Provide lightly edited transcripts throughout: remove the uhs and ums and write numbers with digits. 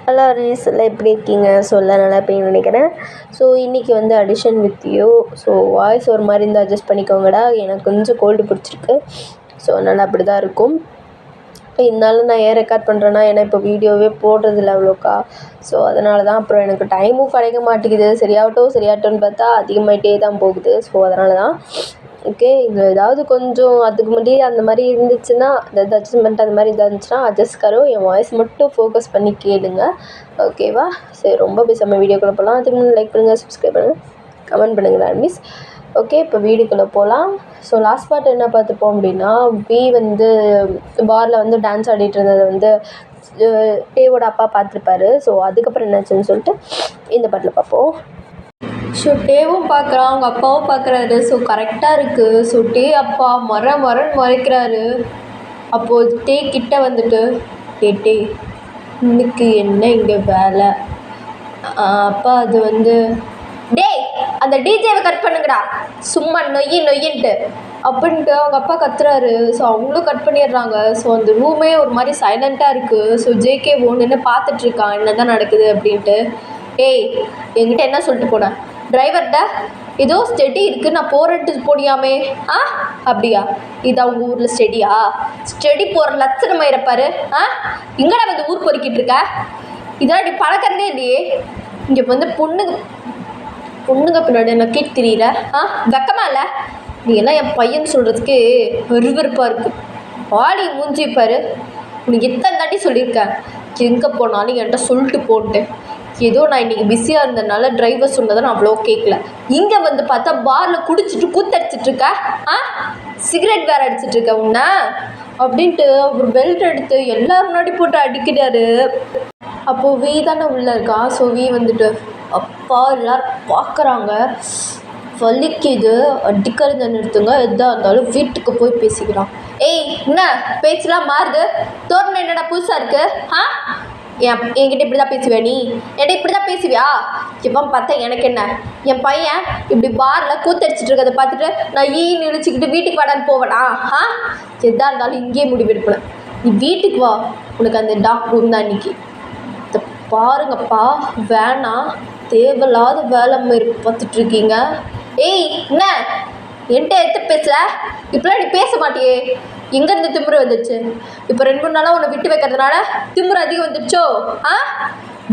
Hello arrays எல்லாம் எப்படி இருக்கீங்க? ஸோ எல்லாம் நல்லா இருப்பீங்கன்னு நினைக்கிறேன். ஸோ இன்றைக்கி வந்து addition with you. So voice ஒரு மாதிரி இருந்தால் அட்ஜஸ்ட் பண்ணிக்கோங்கடா. எனக்கு கொஞ்சம் கோல்டு பிடிச்சிருக்கு. ஸோ அதனால் அப்படி தான் இருக்கும். இருந்தாலும் நான் ஏன் ரெக்கார்ட் பண்ணுறேன்னா, ஏன்னா இப்போ வீடியோவே போடுறதில்ல அவ்வளோக்கா. ஸோ அதனால தான். அப்புறம் எனக்கு டைமும் கிடைக்க மாட்டேங்குது. சரியாகட்டும்னு பார்த்தா அதிகமாகிட்டே தான் போகுது. ஸோ அதனால தான். ஓகே, இது ஏதாவது கொஞ்சம் அதுக்கு முன்னாடி அந்த மாதிரி இருந்துச்சுன்னா, அதாவது அட்ஜஸ்ட்மெண்ட் அந்த மாதிரி இருந்துச்சுன்னா அட்ஜஸ்ட் கரோ என் வாய்ஸ் மட்டும் ஃபோக்கஸ் பண்ணி கேளுங்க. ஓகேவா? சரி, ரொம்ப பேசாமல் வீடியோக்குள்ளே போகலாம். அதுக்கு முன்னாடி லைக் பண்ணுங்கள், சப்ஸ்கிரைப் பண்ணுங்கள், கமெண்ட் பண்ணுங்கள் மிஸ். ஓகே, இப்போ வீடியோக்குள்ளே போகலாம். ஸோ லாஸ்ட் பார்ட் என்ன பார்த்துப்போம் அப்படின்னா, வந்து பாரில் வந்து டான்ஸ் ஆடிட்டு இருந்ததை வந்து டேவோட அப்பா பார்த்துருப்பாரு. ஸோ அதுக்கப்புறம் என்னாச்சுன்னு சொல்லிட்டு இந்த பாட்டில் பார்ப்போம். ஸோ டேவும் பார்க்குறான், அவங்க அப்பாவும் பார்க்குறாரு. ஸோ கரெக்டாக இருக்குது. ஸோ டே அப்பா மரன்னு மறைக்கிறாரு. அப்போது டே கிட்ட வந்துட்டு, டே இன்னைக்கு என்ன இங்கே வேலை? அப்பா அது வந்து, டேய் அந்த டிஜேவை கட் பண்ணுங்கடா, சும்மா நொய்யின்ட்டு அப்படின்ட்டு அவங்க அப்பா கத்துறாரு. ஸோ அவங்களும் கட் பண்ணிடுறாங்க. ஸோ அந்த ரூமே ஒரு மாதிரி சைலண்ட்டாக இருக்குது. ஸோ ஜேகே நின்று பார்த்துட்ருக்கான் என்ன தான் நடக்குது அப்படின்ட்டு. ஏய், என்கிட்ட என்ன சொல்லிட்டு போனேன்? டிரைவர்கிட்ட ஏதோ ஸ்டெடி இருக்குது, நான் போகிறேன்ட்டு போனியாமே. அப்படியா? இது அவங்க ஊரில் ஸ்டெடியா? ஸ்டெடி போகிற லட்சணமாக இருப்பாரு. இங்கடா வந்து ஊர் பொறுக்கிட்டு இருக்க? இதெல்லாம் இப்படி பழக்கிறதே இல்லையே. இங்கே வந்து பொண்ணுங்க பின்னாடி என்ன கேட்டு தெரியல. வெக்கமா இல்லை? நீ எல்லாம் என் பையன் சொல்கிறதுக்கு வெறுவெறுப்பாக இருக்குது. பாடி மூஞ்சிப்பாரு. உனக்கு எத்தனை தாட்டி சொல்லியிருக்கேன், எங்கே போனாலும் என்கிட்ட சொல்லிட்டு போன்ட்டு. ஏதோ நான் இன்றைக்கி பிஸியாக இருந்ததுனால டிரைவர் சொன்னதை நான் அவ்வளோ கேட்கல. இங்கே வந்து பார்த்தா பாரில் குடிச்சிட்டு கூத்தடிச்சிட்ருக்க. சிகரெட் வேறு அடிச்சிட்ருக்க உன்னை அப்படின்ட்டு ஒரு பெல்ட் எடுத்து எல்லோரும் முன்னாடி போட்டு அடிக்கிறாரு. அப்போது வீ தானே உள்ளே இருக்கான். ஸோ வீ வந்துட்டு, அப்பா எல்லோரும் பார்க்குறாங்க, வலிக்குது, அடிக்கிறத நிறுத்துங்க, எதாக இருந்தாலும் வீட்டுக்கு போய் பேசிக்கிறான். ஏய், என்ன பேச்செலாம் மாறுது? தோரணை என்னடா புதுசாக இருக்குது? என்கிட்ட இப்படி தான் பேசுவியா? நீ என்கிட்ட இப்படி தான் பேசுவியா? எப்போ பார்த்தா எனக்கு என்ன, என் பையன் இப்படி பாரில் கூத்தடிச்சிட்டு இருக்கிறத பார்த்துட்டு நான் இழுச்சிக்கிட்டு வீட்டுக்கு வாடான்னு போவேனா? எதாக இருந்தாலும் இங்கேயே முடிவெடுப்பேன். நீ வீட்டுக்கு வா, உனக்கு அந்த டாக்டர் ரூம் தான் இன்றைக்கி. இதை பாருங்கப்பா, வேணாம், தேவையில்லாத வேலை மாரி பார்த்துட்ருக்கீங்க. ஏய், என்ன என்கிட்ட எடுத்து பேசல? இப்போலாம் நீ பேச மாட்டியே. எங்கேருந்து திமுறை வந்துடுச்சு? இப்போ 2-3 நாளாக உன்னை விட்டு வைக்கிறதுனால திமுறை அதிகம் வந்துடுச்சோ?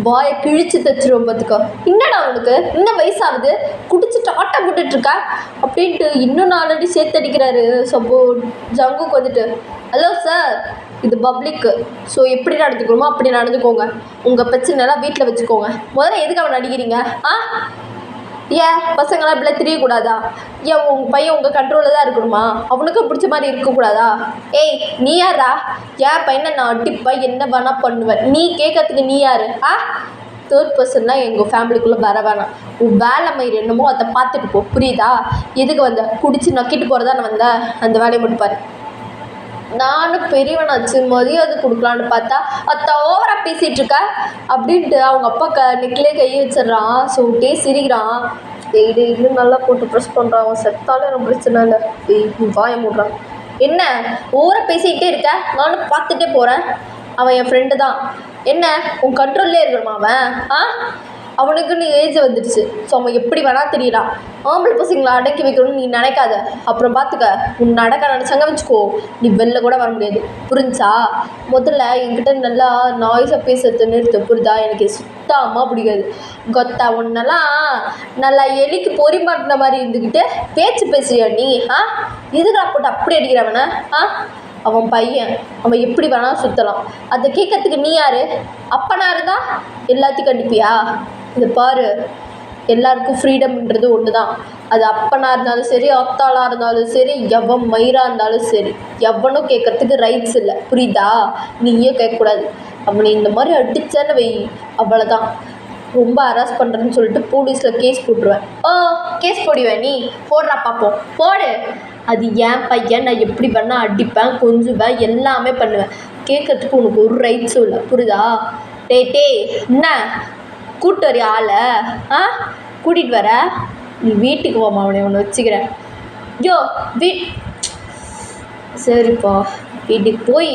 பாயை கிழிச்சு தைச்சிரும் பார்த்துக்கோ. என்னடா உனக்கு இன்னும் வயசாகுது, குடிச்சிட்டு ஆட்டம் போட்டுட்ருக்கா அப்படின்ட்டு இன்னும் 4 அடி சேர்த்து அடிக்கிறாரு. சப்போ ஜங்குக்கு வந்துட்டு, ஹலோ சார், இது பப்ளிக்கு, ஸோ எப்படி நடந்துக்கணுமோ அப்படி நடந்துக்கோங்க. உங்கள் பிரச்சனைலாம் வீட்டில் வச்சுக்கோங்க. முதல்ல எதுக்கு அவனை அடிக்கிறீங்க? ஏன் பசங்களாம் இப்படிலாம் தெரியக்கூடாதா? ஏன் உங்கள் பையன் உங்கள் கண்ட்ரோலில் தான் இருக்கணுமா? அவனுக்கும் பிடிச்ச மாதிரி இருக்கக்கூடாதா? ஏய், நீ யாரா? ஏன் பையனை நான் அடிப்பேன், என்ன வேணால் பண்ணுவேன், நீ கேட்கறதுக்கு நீ யார்? தேர்ட் பர்சன்லாம் எங்கள் ஃபேமிலிக்குள்ளே வர வேணாம். உன் வேலை மயிர் என்னமோ அதை பார்த்துட்டு போ, புரியுதா? எதுக்கு வந்த? குடிச்சு நக்கிட்டு போகிறதான வந்த? அந்த வேலையை முடிப்பார். நானும் பெரியவனாச்சு, மரியாதை கொடுக்கலான்னு பார்த்தா அத்தை ஓவராக பேசிகிட்டு இருக்க அப்படின்ட்டு அவங்க அப்பா நெக்கிலே கையை வச்சிட்றான். ஸோ டே சிரிக்கிறான். டெய்லி இன்னும் நல்லா போட்டு ப்ரெஸ் பண்ணுறான். அவன் செத்தாலும் எனக்கு பிரச்சனை இல்லை. வாய மூடுறான். என்ன ஓவராக பேசிக்கிட்டே இருக்க? நானும் பார்த்துட்டே போகிறேன். அவன் என் ஃப்ரெண்டு தான். என்ன உன் கண்ட்ரோல்லே இருக்கணுமா அவன்? அவனுக்குன்னு ஏஜ் வந்துடுச்சு. ஸோ அவன் எப்படி வேணால் தெரியலாம். ஆம்பளை பசங்களை அடக்கி வைக்கணும்னு நீ நினைக்காத. அப்புறம் பார்த்துக்க, உன் நடக்க நினச்சாங்க வச்சுக்கோ, நீ வெளில கூட வர முடியாது. புரிஞ்சா? முதல்ல என்கிட்ட நல்லா நாய்ஸாக பேசுறது நிறுத்து, புரியுதா? எனக்கு சுத்தமாக பிடிக்காது. கொத்தா ஒன்னெல்லாம் நல்லா எலிக்கு பொறி மாட்டின மாதிரி இருந்துக்கிட்டு பேச்சு பேசுறியா நீ? எதுக்கு போட்டு அப்படி அடிக்கிறவன? அவன் பையன், அவன் எப்படி வேணாலும் சுற்றலாம். அதை கேட்கறதுக்கு நீ யார்? அப்பனா இருந்தால் எல்லாத்தையும் கண்டிப்பியா? இதை பாரு, எல்லாருக்கும் ஃப்ரீடம்ன்றது ஒன்று தான். அது அப்பனாக இருந்தாலும் சரி, அத்தாளாக இருந்தாலும் சரி, எவன் மயிராக இருந்தாலும் சரி, எவனும் கேட்குறதுக்கு ரைட்ஸ் இல்லை, புரியுதா? நீயும் கேட்கக்கூடாது. அவனை இந்த மாதிரி அடித்தான்னு வை, அவ்வளோதான். ரொம்ப ஹராஸ் பண்ணுறேன்னு சொல்லிட்டு போலீஸில் கேஸ் போட்டுருவேன். கேஸ் போடுவேன்? நீ போடுறா பார்ப்போம், போடு. அது ஏன் பையன், நான் எப்படி வேணால் அடிப்பேன், கொஞ்சுவேன், எல்லாமே பண்ணுவேன். கேட்கறதுக்கு உனக்கு ஒரு ரைட்ஸும் இல்லை, புரியுதா? டே என்ன கூப்பிட்டு வர ஆளை? கூட்டிகிட்டு வர? நீ வீட்டுக்கு போமா, அவனை ஒன்று வச்சுக்கிறேன். சரிப்பா, வீட்டுக்கு போய்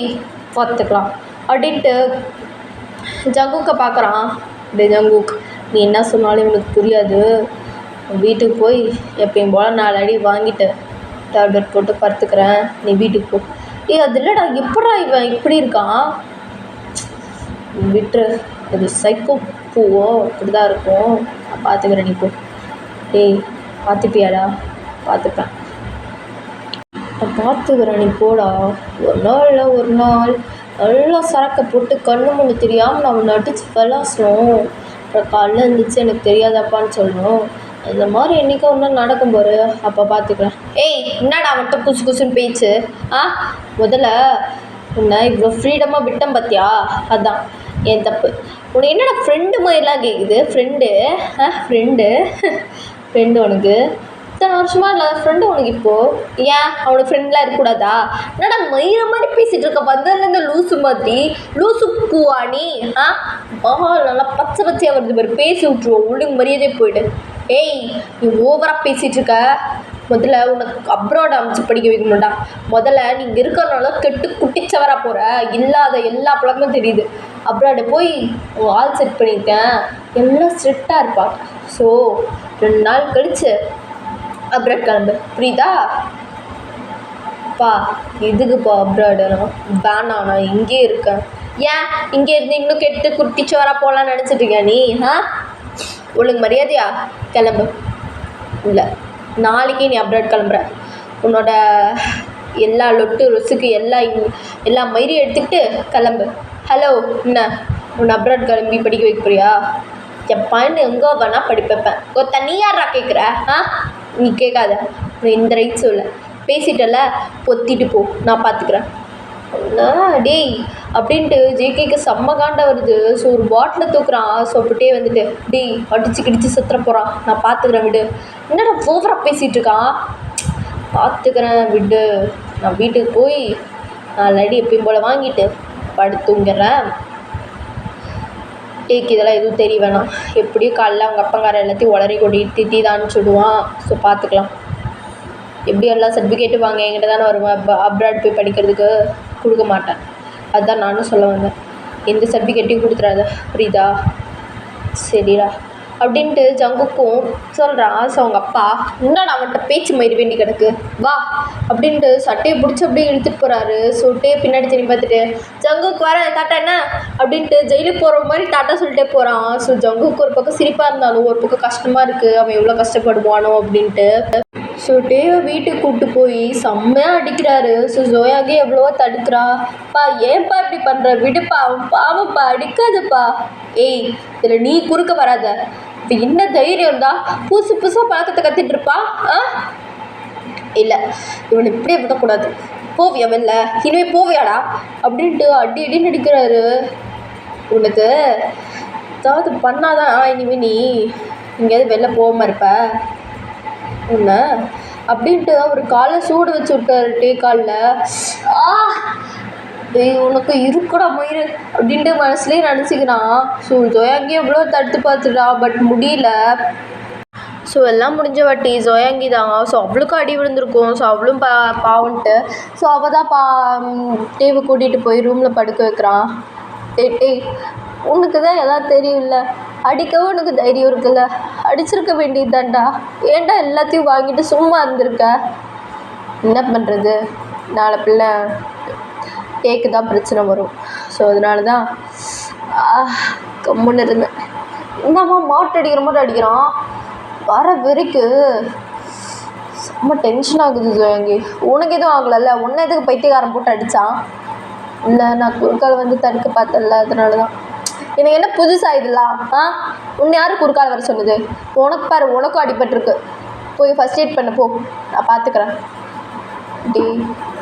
பார்த்துக்கலாம் அப்படின்ட்டு ஜங்குக்கை பார்க்குறான். டே ஜங்குக், நீ என்ன சொன்னாலும் இவனுக்கு புரியாது. வீட்டுக்கு போய் எப்பயும் போல் 4 அடி வாங்கிட்டு டேப்லெட் போட்டு படுத்துக்கிறேன், நீ வீட்டுக்கு போ. அது இல்லைடா, எப்படா இவன் இப்படி இருக்கான், விட்டுரு, இது சைக்கோ பூவோ இப்படி தான் இருக்கும், நான் பார்த்துக்கிறேன், நீ போ. டேய் பார்த்துப்பியாடா? பார்த்துப்பேன், நான் பார்த்துக்கிறேன், நீ போடா. ஒரு நாள் நல்லா சரக்கை போட்டு கண்ணு முன்னு தெரியாமல் நான் அவனை அடித்து விளாசணும். அப்புறம் காலைல இருந்துச்சு எனக்கு தெரியாதாப்பான்னு சொல்லணும். இந்த மாதிரி என்றைக்கோ ஒன்றா நடக்கும் போகிற, அப்போ பார்த்துக்கலாம். ஏய் என்னடா அவன்கிட்ட குசு குசுன்னு பேச்சு? முதல்ல உன்னை இவ்வளோ ஃப்ரீடமாக விட்டேன் பார்த்தியா, அதுதான் என் தப்பு. உனக்கு என்னடா ஃப்ரெண்டு மாதிரிலாம் கேட்குது? ஃப்ரெண்டு உனக்கு இத்தனை வருஷமா இல்லாத ஃப்ரெண்டு உனக்கு இப்போது ஏன் அவனுக்கு ஃப்ரெண்ட்லாம் இருக்கக்கூடாதா? என்னடா மயிர மாதிரி பேசிகிட்டு இருக்க, வந்ததுலேருந்து லூசு பூவா நீ? நல்லா பச்சையாக வருது பாரு, பேசி விட்ருவோம், ஒழுங்கு மரியாதையே போயிடு. ஏய் நீ ஓவராக பேசிகிட்டு இருக்க. முதல்ல உனக்கு அப்ராட் அமைச்சு படிக்க வைக்கணும்டா. முதல்ல நீங்கள் இருக்கிறனால கெட்டு குட்டிச்சவராக போகிற, இல்லாத எல்லா பழக்கமும் தெரியுது. அப்ராடு போய் ஆள் செட் பண்ணியிருக்கேன், எல்லாம் ஸ்ட்ரிக்டாக இருப்பாங்க. ஸோ 2 நாள் கழிச்சு அப்ராட் கிளம்பு, புரியுதா? எதுக்குப்பா அப்ராடு? வேணாம், நான் இங்கே இருக்கேன். ஏன் இங்கே இருந்து இன்னும் கெட்டு குட்டிச்சவராக போகலான்னு நினச்சிட்டு இருக்கியா நீ? ஒழுங்கு மரியாதையா கிளம்பு. இல்லை, நாளைக்கே நீ அப்ராட் கிளம்புற. உன்னோட எல்லா லொட்டு ருசுக்கு எல்லா மயிரையும் எடுத்துக்கிட்டு கிளம்பு. ஹலோ, என்ன உன்னை அப்ராட் கிளம்பி படிக்க வைக்க போறியா? என் பையன் எங்கே வேணால் படிப்பேன். நீ யாரா கேட்குற? நீ கேட்காத, இந்த ரைட்ஸும் இல்லை. பேசிட்டல, பொத்திட்டு போ, நான் பார்த்துக்கிறேன். டேய் அப்படின்ட்டு ஜேகேக்கு செம்ம காண்டா வருது. ஸோ ஒரு பாட்டிலை தூக்குறான். ஸோ அப்படியே வந்துட்டு டேய் அடிச்சு கிடிச்சு செத்துற போகிறான், நான் பார்த்துக்கிறேன் விடு. என்னடா ஓவராக பேசிகிட்டு இருக்கான்? பார்த்துக்கிறேன் விடு, நான் வீட்டுக்கு போய் 4 அடி எப்பயும் போல் வாங்கிட்டு படுத்து தூங்கிடுறேன். டேக்கு இதெல்லாம் எதுவும் தெரிய வேணாம். எப்படியும் காலைல அவங்க அப்பங்கார எல்லாத்தையும் உளறி கொட்டிட்டு திட்டி தான் அனுப்பிச்சுடுவான். ஸோ பார்த்துக்கலாம். எப்படி எல்லா சர்டிஃபிகேட்டும் வாங்க என்கிட்ட தானே வருவேன். அப்ராட் போய் படிக்கிறதுக்கு கொடுக்க மாட்டேன். அதுதான் நானும் சொல்ல வந்தேன். எந்த சர்டிஃபிகேட்டையும் கொடுத்துறாத, புரியுதா? சரிடா அப்படின்ட்டு ஜங்குக்கும் சொல்கிறான். ஸோ அவங்க அப்பா என்னடா அவன்கிட்ட பேச்சு மயிறு வேண்டி கிடக்கு, வா அப்படின்ட்டு சட்டையை பிடிச்சி அப்படியே இழுத்துட்டு போகிறாரு. சொல்லிட்டே பின்னாடி திரும்பி பார்த்துட்டு ஜங்குக்கு வர டாட்டா என்ன அப்படின்ட்டு ஜெயிலுக்கு போகிற மாதிரி டாட்டா சொல்லிட்டே போகிறான். ஸோ ஜங்குக்கு ஒரு பக்கம் சிரிப்பாக இருந்தாலும் ஒரு பக்கம் கஷ்டமாக இருக்குது, அவன் எவ்வளோ கஷ்டப்படுவானோ அப்படின்ட்டு. ஸோ டேவை வீட்டுக்கு கூப்பிட்டு போய் செம்மையாக அடிக்கிறாரு. ஸோ ஜோயாகே எவ்வளவோ தடுக்கிறா. ஏன்ப்பா இப்படி பண்ணுற, விடுப்பா, அவன் பாவப்பா, அடிக்காதப்பா. ஏய் இதில் நீ குறுக்க வராத, இப்போ என்ன தைரியம் இருந்தால் புதுசாக பழக்கத்தை கற்றுட்டு இருப்பா. இல்லை இவனை இப்படியே விடக்கூடாது, போவியா வெளில, இனிமே போவியாடா அப்படின்ட்டு அடின்னு அடிக்கிறாரு. உனக்கு ஏதாவது பண்ணாதான் இனிமே நீ எங்கேயாவது வெளில போகாமல் இருப்ப உன்னை அப்படின்ட்டு அவர் காலை சூடு வச்சு விட்டாரு. டே காலில் உனக்கு இருக்குடா மயிறு அப்படின்ட்டு மனசுலேயே நினச்சிக்கிறான். ஸோ ஜோயாங்கி எவ்வளோ தடுத்து பார்த்துடா, பட் முடியல. ஸோ எல்லாம் முடிஞ்ச வாட்டி ஜோயாங்கி தான். ஸோ அவளுக்கும் அடி விழுந்திருக்கும். ஸோ அவளும் பாவன்ட்டு ஸோ அவள் தான் டேவை கூட்டிகிட்டு போய் ரூமில் படுக்க வைக்கிறான். டேய் உனக்கு தான் எல்லாம் தெரியும்ல, அடிக்கவும் உனக்கு தைரியம் இருக்குல்ல, அடிச்சிருக்க வேண்டியது தான்டா, ஏன்டா எல்லாத்தையும் வாங்கிட்டு சும்மா இருந்திருக்க? என்ன பண்ணுறது, நாளை பிள்ளை கேக்கு தான் பிரச்சனை வரும். ஸோ அதனால தான் கம்முன்னு இருந்தேன். இந்தம்மா மாட்டு அடிக்கிற மாதிரி அடிக்கிறான். வர வரைக்கும் செம்ம டென்ஷன் ஆகுது ஜோயாங்கி. உனக்கு எதுவும் ஆகலைல்ல, உன்னை எதுக்கு பைத்தியக்காரன் போட்டு அடித்தான்? இல்லை நான் குறுக்கால் வந்து தடுக்க பார்த்தல, அதனால தான். எனக்கு என்ன புதுசாக இதெல்லாம்? உன்னை யாரும் குறுக்கால் வர சொன்னது? உனக்கு பாரு, உனக்கும் அடிபட்டிருக்கு, போய் ஃபஸ்ட் எய்ட் பண்ண போ, நான் பார்த்துக்கிறேன்.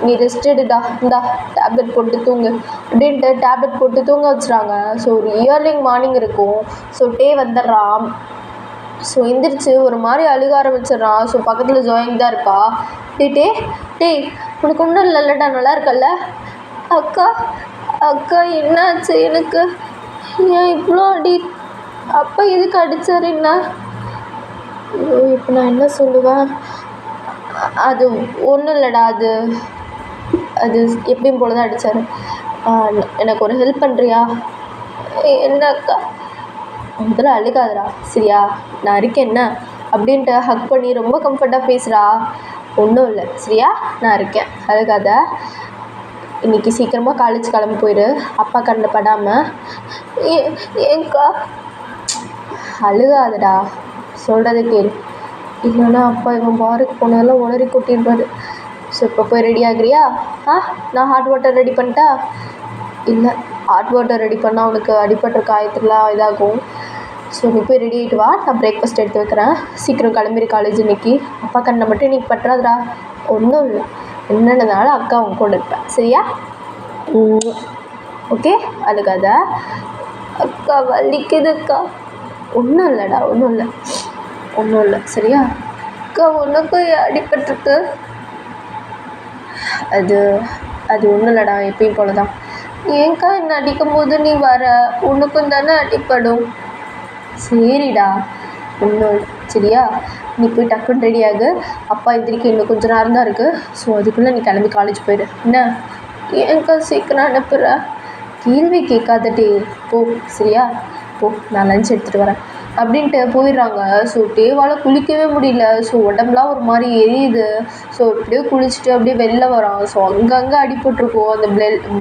நீ ரெஸ்ட் எடுடா, இந்தா டேப்லெட் போட்டு தூங்கு அப்படின்ட்டு டேப்லெட் போட்டு தூங்க வச்சுறாங்க. ஸோ ஒரு இயர்லிங் மார்னிங் இருக்கும். ஸோ டே வந்துடுறான். ஸோ எந்திரிச்சு ஒரு மாதிரி அழுக ஆரம்பிச்சிடுறான். ஸோ பக்கத்தில் ஜோயிங் தான் இருப்பா. டேய் உனக்கு ஒன்றும் இல்லைல்லடா, நல்லா இருக்கல்ல? அக்கா என்னாச்சு எனக்கு, ஏன் இவ்வளோ அடி, அப்பா எதுக்கு அடித்தார் என்ன? இப்போ நான் என்ன சொல்லுவேன்? அது ஒன்றும் இல்லைடா, அது எப்பயும் போல தான் அடித்தார். எனக்கு ஒரு ஹெல்ப் பண்ணுறியா? என்ன அக்கா, முதல்ல அழுகாதடா சரியா, நான் இருக்கேன் என்ன அப்படின்ட்டு ஹக் பண்ணி ரொம்ப கம்ஃபர்ட்டாக பேசுகிறா. ஒன்றும் இல்லை சரியா, நான் இருக்கேன், அழுகாத. இன்றைக்கி சீக்கிரமாக காலேஜ் கிளம்பி போயிடு, அப்பா கண்ணில் படாமல். ஏன்க்கா, அழுகாதடா, சொல்கிறத கேளு, இல்லைன்னா அப்பா இவன் பாருக்கு போனாலும் உளறி கொட்டிடுவாரு. ஸோ இப்போ போய் ரெடி ஆகுறியா? நான் ஹாட் வாட்டர் ரெடி பண்ணிட்டா? இல்லை, ஹாட் வாட்டர் ரெடி பண்ணால் உனக்கு அடிபட்டுற காயத்துலாம் இதாகும். ஸோ நீ போய் ரெடி ஆகிட்டு வா, நான் பிரேக்ஃபாஸ்ட் எடுத்து வைக்கிறேன். சீக்கிரம் கிளம்பிடு காலேஜ் இன்றைக்கி. அப்பா கண்ணை மட்டும் இன்றைக்கி பற்றாதுடா. ஒன்றும் இல்லை, என்னென்னதாலும் அக்கா உன் கூட இருப்பேன் சரியா? ஓகே, அழுகாத. அக்கா வலிக்குதுக்கா. ஒன்றும் இல்லைடா, ஒன்றும் இல்லை சரியா? அக்கா உனக்கும் அடிபட்டுருக்கு. அது ஒன்றும் இல்லைடா, எப்பயும் போல தான். ஏன்க்கா என்ன அடிக்கும் போது நீ வர, உனக்கும் தானே அடிப்படும். சரிடா, ஒன்றும் இல்லை சரியா? நீ போய் டக்குன்னு ரெடி ஆகு, அப்பா எந்திரிக்க இன்னும் கொஞ்சம் நேரம் தான் இருக்குது. ஸோ அதுக்குள்ளே நீ கிளம்பி காலேஜ் போயிடு என்ன? ஏன்க்கா சீக்கிரம் அனுப்புகிற? கேள்வி கேட்காதட்டே, போ சரியா? போ, நான் லஞ்ச் எடுத்துகிட்டு வரேன் அப்படின்ட்டு போயிடுறாங்க. ஸோ தேவால் குளிக்கவே முடியல. ஸோ உடம்புலாம் ஒரு மாதிரி எரியுது. ஸோ இப்படியே குளிச்சுட்டு அப்படியே வெளில வரான். ஸோ அங்கங்கே அடிபட்டிருக்கும், அந்த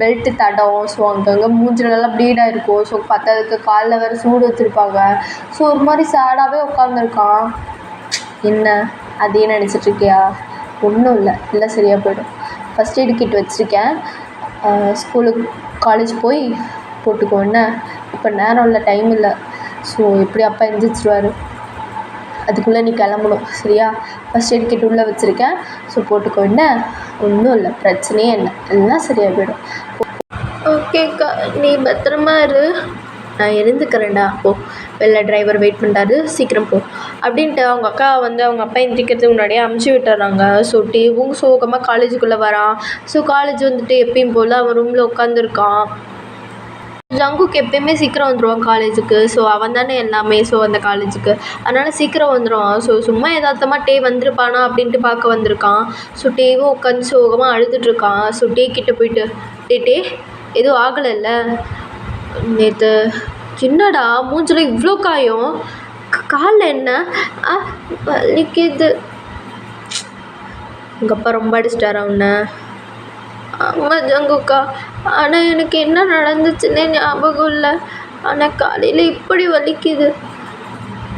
பெல்ட்டு தடம். ஸோ அங்கங்கே மூஞ்சிலெல்லாம் ப்ளீடாக இருக்கும். ஸோ பத்தாததுக்கு காலில் வேறு சூடு வச்சுருப்பாங்க. ஸோ ஒரு மாதிரி சேடாகவே உட்காந்துருக்கான். என்ன அதே நினச்சிட்ருக்கியா? ஒன்றும் இல்லை சரியாக போய்டும். ஃபஸ்ட் எய்டு கிட் வச்சுருக்கேன், ஸ்கூலுக்கு காலேஜ் போய் போட்டுக்கோ என்ன? இப்போ நேரம் இல்லை, டைம் இல்லை. ஸோ எப்படி அப்பா எந்திரிச்சிருவார், அதுக்குள்ளே நீ கிளம்பணும் சரியா? ஃபஸ்ட் எய்ட் கிட் உள்ளே வச்சுருக்கேன், ஸோ போட்டுக்கோ என்ன? ஒன்றும் இல்லை, பிரச்சனையே இல்லை, எல்லாம் சரியாக போயிடும். ஓகேக்கா, நீ பத்திரமா இரு, நான் எழுந்துக்கிறேன்டா. போ, வெளில டிரைவர் வெயிட் பண்ணுறாரு, சீக்கிரம் போ அப்படின்ட்டு அவங்க அக்கா வந்து அவங்க அப்பா எந்திரிக்கிறதுக்கு முன்னாடியே அமுச்சு விட்டுறாங்க. ஸோ டேவும் சோகமாக காலேஜுக்குள்ளே வரான். ஸோ காலேஜ் வந்துட்டு எப்பயும் போல் அவன் ரூமில் உட்காந்துருக்கான். ஜங்குக்கு எப்பயுமே சீக்கிரம் வந்துடுவான் காலேஜுக்கு. ஸோ அவன் தானே எல்லாமே. ஸோ அந்த காலேஜுக்கு அதனால் சீக்கிரம் வந்துடுவான். ஸோ சும்மா எதார்த்தமாக டே வந்திருப்பானா அப்படின்ட்டு பார்க்க வந்திருக்கான். ஸோ டேவும் உட்காந்து சோகமாக அழுதுட்ருக்கான். ஸோ டே கிட்டே போயிட்டு, டே எதுவும் ஆகலைல்ல? நேற்று என்னடா மூஞ்சில் இவ்வளோ காயம், காலில் என்ன? வலிக்குது. உங்கள் அப்பா ரொம்ப அடிச்சிட்டாரா உன்னை? ஆமாம் ஜங்குக்கா, ஆனால் எனக்கு என்ன நடந்துச்சுன்னே ஞாபகம் இல்லை. ஆனால் காலையில் இப்படி வலிக்குது.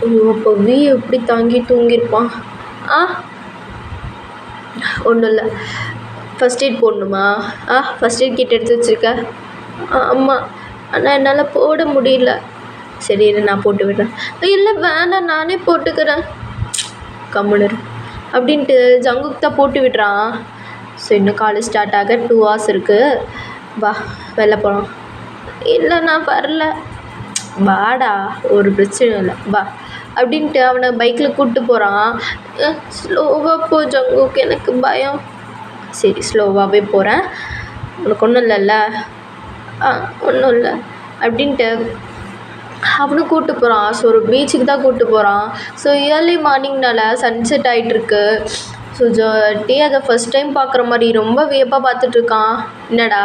ஐயோ, அப்போ எப்படி தாங்கி தூங்கியிருப்பான்? ஒன்றும் இல்லை, ஃபஸ்ட் எய்ட் போடணுமா? ஃபஸ்ட் எய்ட் கிட் எடுத்து வச்சுருக்க? ஆமாம், ஆனால் என்னால் போட முடியல. சரி இரு, நான் போட்டு விடுறேன். இல்லை வேணாம், நானே போட்டுக்கிறேன். கம்முனு அப்படின்ட்டு ஜங்குக்கு தான் போட்டு விடுறான். ஸோ இன்னும் காலேஜ் ஸ்டார்ட் ஆக 2 hours இருக்குது. வா வெளில போகலாம். இல்லை நான் வரல. வாடா, ஒரு பிரச்சனையும் இல்லை, வா அப்படின்ட்டு அவனை பைக்கில் கூப்பிட்டு போகிறான். ஸ்லோவாக போ ஜங்குக்கு, எனக்கு பயம். சரி ஸ்லோவாகவே போகிறேன், உனக்கு ஒன்றும் இல்லைல்ல? ஒன்றும் இல்லை அப்படின்ட்டு அவனும் கூப்பிட்டு போகிறான். ஸோ ஒரு பீச்சுக்கு தான் கூப்பிட்டு போகிறான். ஸோ ஏர்லி மார்னிங்னால சன்செட் ஆகிட்டுருக்கு. ஸோ டே அதை ஃபஸ்ட் டைம் பார்க்குற மாதிரி ரொம்ப வியப்பாக பார்த்துட்ருக்கான். என்னடா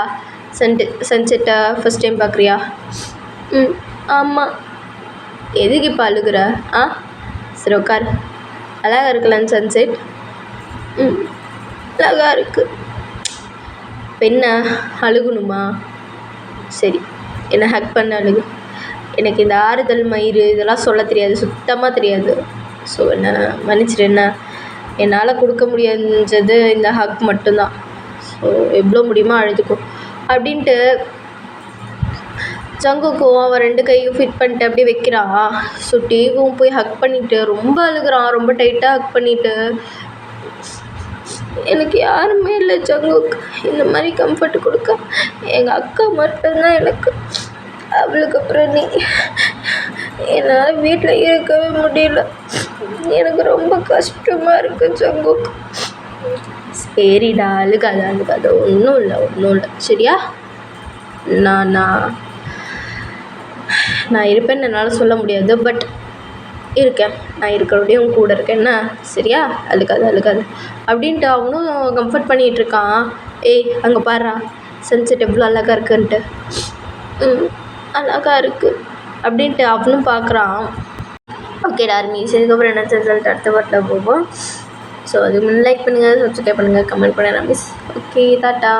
சன்செட்டை ஃபஸ்ட் டைம் பார்க்குறியா? ஆமாம். எதுக்கு இப்போ அழுகுற? சரி உட்கார். அழகாக இருக்குல்லன்னு சன்செட்? அழகாக இருக்குது. பெண்ண அழுகணுமா? சரி, என்னை ஹக் பண்ண அழுகு. எனக்கு இந்த ஆறுதல் மயிறு இதெல்லாம் சொல்ல தெரியாது, சுத்தமாக தெரியாது. ஸோ என்ன மன்னிச்சிடு. என்ன என்னால் கொடுக்க முடிஞ்சது இந்த ஹக் மட்டும்தான். ஸோ எவ்வளோ முடியுமோ அழுதுக்கும் அப்படின்ட்டு ஜங்குக்கும் அவன் 2 கையும் ஃபிட் பண்ணிட்டு அப்படியே வைக்கிறான். ஸோ டேவும் போய் ஹக் பண்ணிவிட்டு ரொம்ப அழுகிறான், ரொம்ப டைட்டாக ஹக் பண்ணிவிட்டு. எனக்கு யாருமே இல்லை ஜங்குக்கு இந்த மாதிரி கம்ஃபர்ட் கொடுக்க, எங்கள் அக்கா மட்டும்தான் எனக்கு. அவளுக்கு அப்புறம் நீ. என்னால் வீட்டில் இருக்கவே முடியல, எனக்கு ரொம்ப கஷ்டமாக இருக்குது ஜங்குக்கு. சரிடா, அழுகாத, ஒன்றும் இல்லை சரியா? நான் இருப்பேன்னு என்னால் சொல்ல முடியாது, பட் இருக்கேன், நான் இருக்கிறோடையும் உன் கூட இருக்கேன் என்ன? சரியா? அழுகாத அப்படின்ட்டு அவனும் கம்ஃபர்ட் பண்ணிகிட்ருக்கான். ஏய் அங்கே பாருடா, சன்செட் எவ்வளோ அழகாக இருக்குன்ட்டு. அழகா இருக்குது அப்படின்ட்டு அவனும் பார்க்குறான். ஓகேடா ஆர்மீஸ், இதுக்கப்புறம் என்ன சொல்லிட்டு அடுத்த பாட்டில் போவோம். ஸோ அது முன் லைக் பண்ணுங்கள், சப்ஸ்கிரைப் பண்ணுங்கள், கமெண்ட் பண்ணுங்கள் மிஸ். Okay tata.